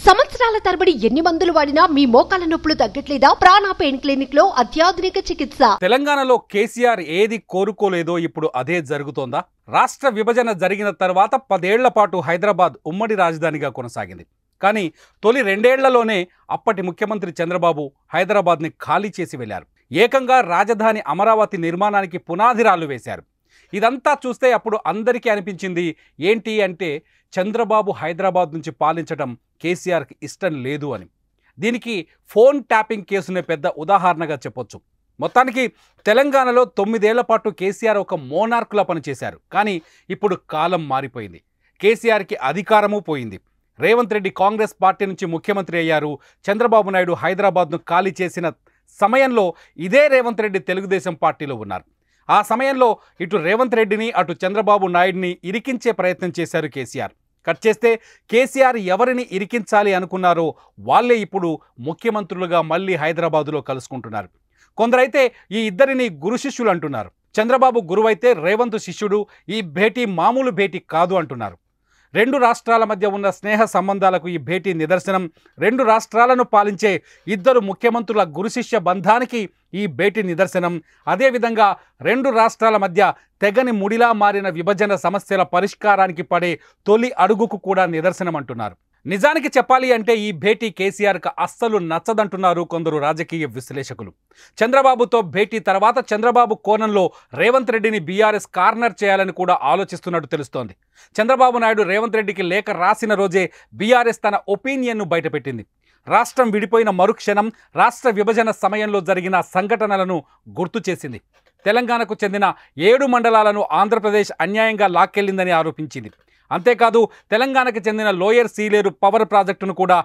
సంవత్సరాల తరబడి ఎన్ని మందులు వాడినా మీ మోకాల నొప్పులు తగ్గట్లేదా? ప్రాణ పెయిన్ క్లినిక్ లో అత్యాధునిక చికిత్స. తెలంగాణలో కేసీఆర్ ఏది కోరుకోలేదో ఇప్పుడు అదే జరుగుతోందా? రాష్ట్ర విభజన జరిగిన తర్వాత 10 ఏళ్ల పాటు హైదరాబాద్ ఉమ్మడి రాజధానిగా కొనసాగింది. కానీ తొలి 2 ఏళ్లలోనే అప్పటి ముఖ్యమంత్రి చంద్రబాబు హైదరాబాద్ని ఖాళీ చేసి వెళ్లారు. ఏకంగా రాజధాని అమరావతి నిర్మాణానికి పునాదిరాళ్లు వేశారు. ఇదంతా చూస్తే అప్పుడు అందరికీ అనిపించింది ఏంటి అంటే చంద్రబాబు హైదరాబాద్ నుంచి పాలించడం కేసీఆర్కి ఇష్టం లేదు అని. దీనికి ఫోన్ ట్యాపింగ్ కేసునే పెద్ద ఉదాహరణగా చెప్పొచ్చు. మొత్తానికి తెలంగాణలో 9 ఏళ్ల పాటు కేసీఆర్ ఒక మోనార్కులా పనిచేశారు. కానీ ఇప్పుడు కాలం మారిపోయింది. కేసీఆర్కి అధికారము పోయింది. రేవంత్ రెడ్డి కాంగ్రెస్ పార్టీ నుంచి ముఖ్యమంత్రి అయ్యారు. చంద్రబాబు నాయుడు హైదరాబాద్ను ఖాళీ చేసిన సమయంలో ఇదే రేవంత్ రెడ్డి తెలుగుదేశం పార్టీలో ఉన్నారు. ఆ సమయంలో ఇటు రేవంత్ రెడ్డిని అటు చంద్రబాబు నాయుడిని ఇరికించే ప్రయత్నం చేశారు కేసీఆర్. కట్ చేస్తే కేసీఆర్ ఎవరిని ఇరికించాలి అనుకున్నారో వాళ్ళే ఇప్పుడు ముఖ్యమంత్రులుగా మళ్ళీ హైదరాబాదులో కలుసుకుంటున్నారు. కొందరైతే ఈ ఇద్దరిని గురు శిష్యులు అంటున్నారు. చంద్రబాబు గురువైతే రేవంత్ శిష్యుడు. ఈ భేటీ మామూలు భేటీ కాదు అంటున్నారు. 2 రాష్ట్రాల మధ్య ఉన్న స్నేహ సంబంధాలకు ఈ భేటీ నిదర్శనం. 2 రాష్ట్రాలను పాలించే ఇద్దరు ముఖ్యమంత్రుల గురుశిష్య బంధానికి ఈ భేటీ నిదర్శనం. అదేవిధంగా 2 రాష్ట్రాల మధ్య తెగని ముడిలా మారిన విభజన సమస్యల పరిష్కారానికి పడే తొలి అడుగుకు కూడా నిదర్శనం అంటున్నారు. నిజానికి చెప్పాలి అంటే ఈ భేటీ కేసీఆర్కి అస్సలు నచ్చదంటున్నారు కొందరు రాజకీయ విశ్లేషకులు. చంద్రబాబుతో భేటీ తర్వాత చంద్రబాబు కోణంలో రేవంత్ రెడ్డిని బీఆర్ఎస్ కార్నర్ చేయాలని కూడా ఆలోచిస్తున్నట్టు తెలుస్తోంది. చంద్రబాబు నాయుడు రేవంత్ రెడ్డికి లేఖ రాసిన రోజే బీఆర్ఎస్ తన ఒపీనియన్ను బయటపెట్టింది. రాష్ట్రం విడిపోయిన మరుక్షణం రాష్ట్ర విభజన సమయంలో జరిగిన సంఘటనలను గుర్తు చేసింది. తెలంగాణకు చెందిన 7 మండలాలను ఆంధ్రప్రదేశ్ అన్యాయంగా లాక్కెళ్లిందని ఆరోపించింది. అంతేకాదు తెలంగాణకు చెందిన లోయర్ సీలేరు పవర్ ప్రాజెక్టును కూడా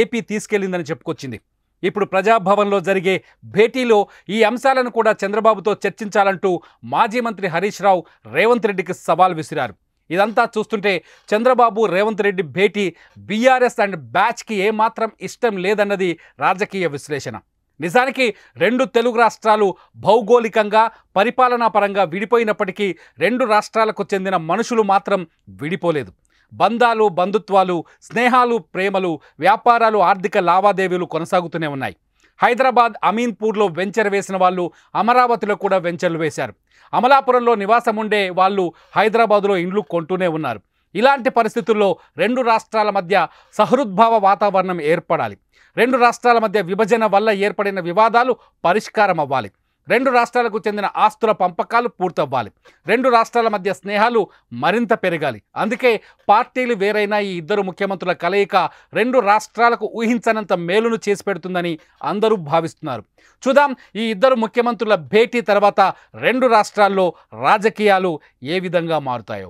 ఏపీ తీసుకెళ్లిందని చెప్పుకొచ్చింది. ఇప్పుడు ప్రజాభవన్లో జరిగే భేటీలో ఈ అంశాలను కూడా చంద్రబాబుతో చర్చించాలంటూ మాజీ మంత్రి హరీష్ రావు రేవంత్ రెడ్డికి సవాల్ విసిరారు. ఇదంతా చూస్తుంటే చంద్రబాబు రేవంత్ రెడ్డి భేటీ బీఆర్ఎస్ అండ్ బ్యాచ్కి ఏమాత్రం ఇష్టం లేదన్నది రాజకీయ విశ్లేషణ. నిజానికి 2 తెలుగు రాష్ట్రాలు భౌగోళికంగా పరిపాలనా పరంగా విడిపోయినప్పటికీ 2 రాష్ట్రాలకు చెందిన మనుషులు మాత్రం విడిపోలేదు. బంధాలు, బంధుత్వాలు, స్నేహాలు, ప్రేమలు, వ్యాపారాలు, ఆర్థిక లావాదేవీలు కొనసాగుతూనే ఉన్నాయి. హైదరాబాద్ అమీన్పూర్లో వెంచర్ వేసిన వాళ్ళు అమరావతిలో కూడా వెంచర్లు వేశారు. అమలాపురంలో నివాసం ఉండే వాళ్ళు హైదరాబాదులో ఇండ్లు కొంటూనే ఉన్నారు. ఇలాంటి పరిస్థితుల్లో 2 రాష్ట్రాల మధ్య సహృద్భావ వాతావరణం ఏర్పడాలి. 2 రాష్ట్రాల మధ్య విభజన వల్ల ఏర్పడిన వివాదాలు పరిష్కారం అవ్వాలి. 2 రాష్ట్రాలకు చెందిన ఆస్తుల పంపకాలు పూర్తవ్వాలి. 2 రాష్ట్రాల మధ్య స్నేహాలు మరింత పెరగాలి. అందుకే పార్టీలు వేరైనా ఈ ఇద్దరు ముఖ్యమంత్రుల కలయిక 2 రాష్ట్రాలకు ఊహించనంత మేలును చేసి పెడుతుందని అందరూ భావిస్తున్నారు. చూద్దాం ఈ ఇద్దరు ముఖ్యమంత్రుల భేటీ తర్వాత 2 రాష్ట్రాల్లో రాజకీయాలు ఏ విధంగా మారుతాయో.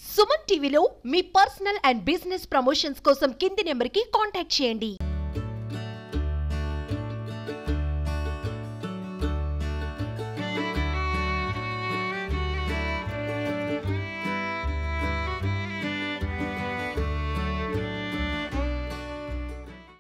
సుమన్ టీవీలో మీ పర్సనల్ అండ్ బిజినెస్ ప్రమోషన్స్ కోసం కింది నెంబర్కి కాంటాక్ట్ చేయండి.